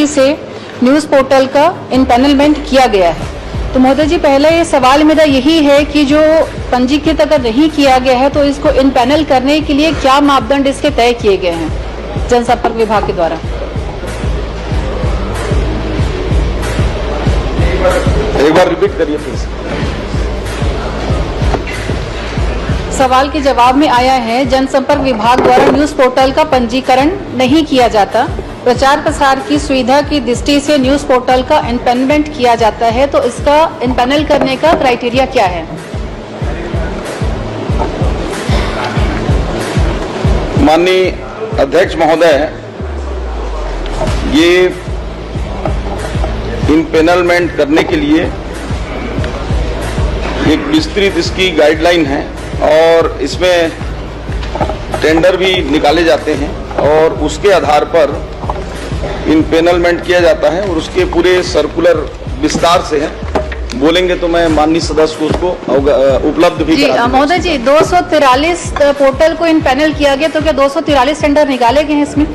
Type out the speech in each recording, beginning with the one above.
से news portal का इनपैनलमेंट किया गया है। तो महोदय जी, पहले ये सवाल मेरा यही है कि जो पंजीकृत अगर नहीं किया गया है तो इसको इनपैनल करने के लिए क्या मापदंड इसके तय किए गए हैं जनसंपर्क विभाग के द्वारा? एक बार रिपीट करिए प्लीज। सवाल के जवाब में आया है, जनसंपर्क विभाग द्वारा न्यूज़ पोर्टल का पंजीकरण नहीं किया जाता, प्रचार प्रसार की सुविधा की दृष्टि से न्यूज़ पोर्टल का इनपैनलमेंट किया जाता है, तो इसका इनपैनल करने का क्राइटेरिया क्या है? माननीय अध्यक्ष महोदय, ये इनपैनलमेंट करने के लिए एक विस्तृत इसकी गाइडलाइन है और इसमें टेंडर भी निकाले जाते हैं और उसके आधार पर इनपैनलमेंट किया जाता है और उसके पूरे सर्कुलर विस्तार से है। बोलेंगे तो मैं माननीय सदस्य को उसको उपलब्ध भी करा दूंगा। महोदय जी, 243 पोर्टल को इनपैनल किया गया, तो क्या 243 टेंडर निकाले गए हैं इसमें?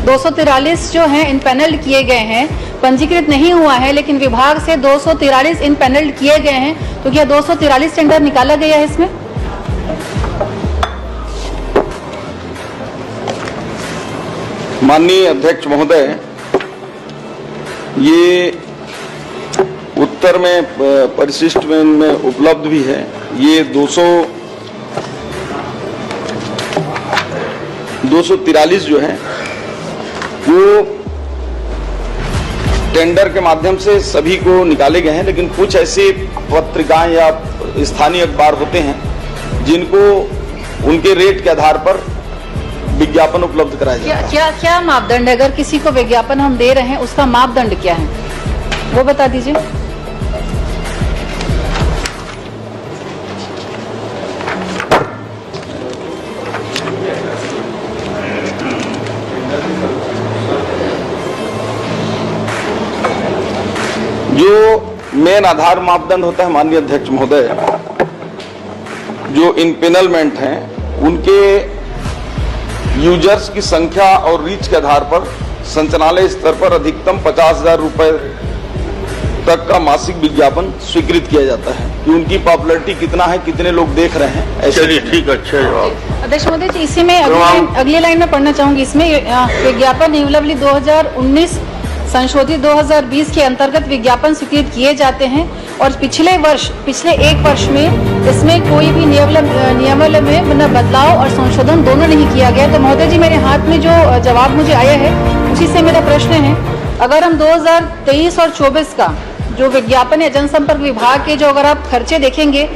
243 जो हैं इनपैनल किए गए हैं, पंजीकृत नहीं हुआ है लेकिन विभाग से 243 इनपैनल किए गए हैं, तो क्या 243 टेंडर निकाला गया है इसमें? माननीय अध्यक्ष महोदय, ये उत्तर में परिशिष्ट में उपलब्ध भी है। ये 243 जो है वो टेंडर के माध्यम से सभी को निकाले गए हैं, लेकिन कुछ ऐसे पत्रिकाएं या स्थानीय अखबार होते हैं जिनको उनके रेट के आधार पर विज्ञापन उपलब्ध कराया जाता है। क्या मापदंड है? अगर किसी को विज्ञापन हम दे रहे हैं, उसका मापदंड क्या है वो बता दीजिए। जो मेन आधार मापदंड होता है माननीय अध्यक्ष महोदय, जो इनपैनलमेंट हैं उनके यूजर्स की संख्या और रीच के आधार पर संचालनालय स्तर पर अधिकतम 50,000 रुपए तक का मासिक विज्ञापन स्वीकृत किया जाता है कि उनकी पॉपुलैरिटी कितना है, कितने लोग देख रहे हैं। ऐसे ठीक, अच्छा जवाब। अध्यक्ष महोदय जी, इसी में अगली लाइन में पढ़ना चाहूंगी। इसमें विज्ञापन नियमावली 2019 संशोधित 2020 के अंतर्गत विज्ञापन स्वीकृत किए जाते हैं और पिछले एक वर्ष में इसमें कोई भी नियमावली में बदलाव और संशोधन दोनों नहीं किया गया। तो महोदय जी, मेरे हाथ में जो जवाब मुझे आया है उसी से मेरा प्रश्न है, अगर हम 2023 और 24 का जो विज्ञापन है जनसंपर्क विभाग के, जो अगर आप खर्चे देखेंगे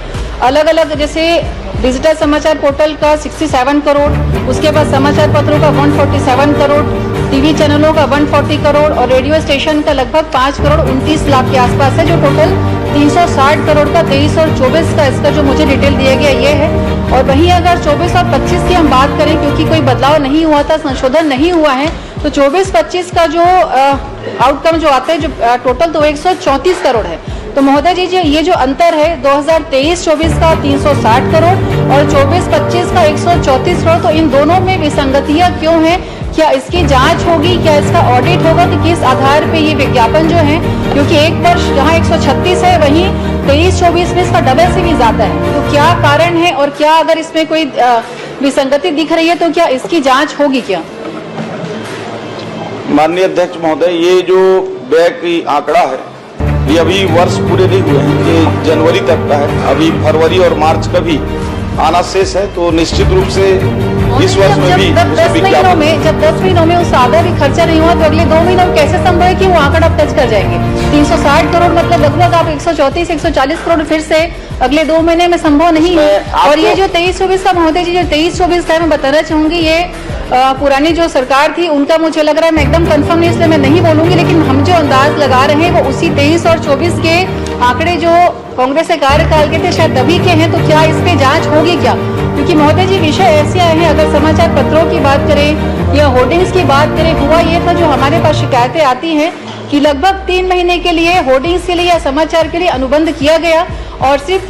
अलग अलग, जैसे डिजिटल समाचार पोर्टल का 67 करोड़, उसके बाद समाचार पत्रों का 147 करोड़, टीवी चैनलों का 140 करोड़ और रेडियो स्टेशन का लगभग 5 करोड़ 29 लाख के आसपास है, जो टोटल 360 करोड़ का 23 और 24 का इसका जो मुझे डिटेल दिया गया ये है। और वहीं अगर 24 और 25 की हम बात करें, क्योंकि कोई बदलाव नहीं हुआ था, संशोधन नहीं हुआ है, तो 24-25 का जो आउटकम जो आता है, जो टोटल तो 134 करोड़ है। तो महोदय जी, ये जो अंतर है 2023-24 का 360 करोड़ और 24-25 का 134 करोड़, तो इन दोनों में विसंगतियां क्यों है? क्या इसकी जांच होगी? क्या इसका ऑडिट होगा कि किस आधार पे ये विज्ञापन जो है, क्योंकि एक वर्ष जहाँ 136 है वहीं 23-24 में इसका डबल से भी ज्यादा है, तो क्या कारण है? और क्या अगर इसमें कोई विसंगति दिख रही है तो क्या इसकी जांच होगी क्या? माननीय अध्यक्ष महोदय, ये जो व्यय की आंकड़ा है ये अभी वर्ष पूरे नहीं हुए हैं, ये जनवरी तक का है, अभी फरवरी और मार्च का भी आना शेष है। तो निश्चित रूप से इस वर्ष में भी जब 10 महीनों में उस आधा भी खर्चा नहीं हुआ, तो अगले 2 महीनों में कैसे संभव है कि वो आंकड़ा आप टच कर जाएंगे? 360 करोड़ मतलब लगभग आप 134-140 करोड़ फिर से अगले 2 महीने में संभव नहीं है। और ये जो 23-24 का महोदय जी, जो 23-24 का मैं बताना चाहूंगी, ये पुरानी जो सरकार थी उनका मुझे लग रहा है, मैं एकदम कंफर्म नहीं इसलिए मैं नहीं बोलूंगी, लेकिन हम जो अंदाज लगा रहे हैं वो उसी 23 और 24 के आंकड़े जो कांग्रेस के कार्यकाल के थे शायद तभी के हैं। तो क्या इस पे जांच होगी क्या? क्योंकि महोदय जी, विषय ऐसे आए हैं, अगर समाचार पत्रों की बात करें या होर्डिंग्स की बात करें, हुआ ये था, जो हमारे पास शिकायतें आती हैं कि लगभग 3 महीने के लिए होर्डिंग्स के लिए या समाचार के लिए अनुबंध किया गया और सिर्फ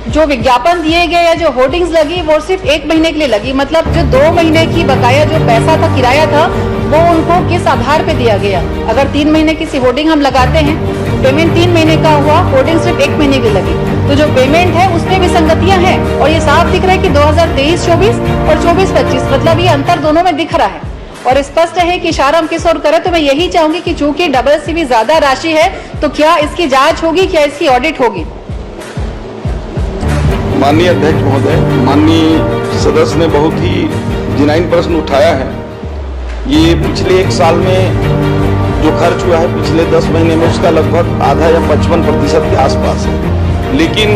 जो विज्ञापन दिए गए या जो होर्डिंग्स लगी वो सिर्फ 1 महीने के लिए लगी, मतलब जो 2 महीने की बकाया जो पैसा था, किराया था, वो उनको किस आधार पे दिया गया। अगर 3 महीने की होर्डिंग हम लगाते हैं, पेमेंट 3 महीने का हुआ, होर्डिंग सिर्फ 1 महीने की लगी, तो जो पेमेंट है उसमें विसंगतियां हैं और ये साफ दिख रहा है कि 2023-24 और 24-25 मतलब ये अंतर दोनों में दिख रहा है और स्पष्ट है कि इशारा हम किस ओर करें। तो मैं यही चाहूंगी कि चूंकि CCV ज्यादा राशि है तो क्या इसकी जांच होगी, क्या इसकी ऑडिट होगी। माननीय अध्यक्ष महोदय, माननीय सदस्य ने बहुत ही जिनाइन प्रश्न उठाया है। ये पिछले 1 साल में जो खर्च हुआ है पिछले 10 महीने में उसका लगभग आधा या 55% के आसपास है, लेकिन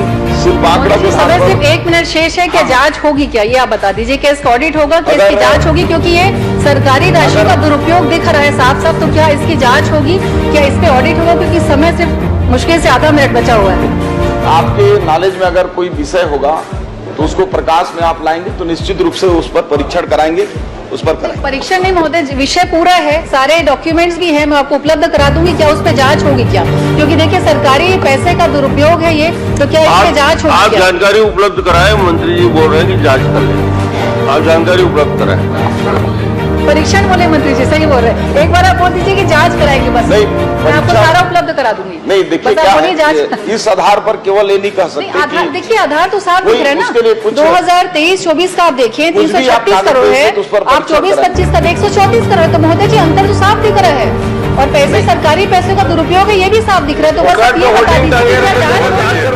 सिर्फ आंकड़ा के आधार समय पर सिर्फ 1 मिनट शेष है, क्या जांच होगी, क्या ये आप बता दीजिए, क्या इसका ऑडिट होगा, क्या इसकी जांच होगी, क्योंकि ये सरकारी राशि का दुरुपयोग दिख रहा है साफ साफ। तो क्या इसकी जांच होगी, क्या इस पे ऑडिट होगा, क्योंकि समय सिर्फ मुश्किल से आधा मिनट बचा हुआ है। आपके नॉलेज में अगर कोई विषय होगा तो उसको प्रकाश में आप लाएंगे तो निश्चित रूप से उस पर परीक्षण कराएंगे, उस पर कराएंगे। परीक्षण नहीं महोदय, विषय पूरा है, सारे डॉक्यूमेंट्स भी हैं, मैं आपको उपलब्ध करा दूंगी। क्या उस पर जांच होगी क्या, क्योंकि देखिए सरकारी पैसे का दुरुपयोग है ये, तो क्या इस पे जांच होगी? आप जानकारी उपलब्ध कराएं, मंत्री जी बोल रहे हैं कि जांच कर लेंगे, आप जानकारी उपलब्ध कराएं। परीक्षण बोले मंत्री जी, सही बोल रहे हैं। एक बार आप बोल दीजिए कि जांच कराएंगे, बस नहीं, मैं आपको सारा उपलब्ध करा दूंगी। नहीं, देखिए बस क्या आप बोलिए जांच। है, इस आधार पर केवल ये नहीं कह सकते आधार कि देखिए, आधार तो साफ दिख रहा है उसके लिए ना। कुछ 2023-24 का आप देखिए, कुछ भी आप 336 करोड़ है, तो उस पर आप 24-25 का 134 करोड़, तो महोदय जी अंतर तो साफ दिख रहा है और पैसे सरकारी पैसे का दुरुपयोग है, ये भी साफ दिख रहा है। तो बस आप ये बता दीजिए कि क्या जांच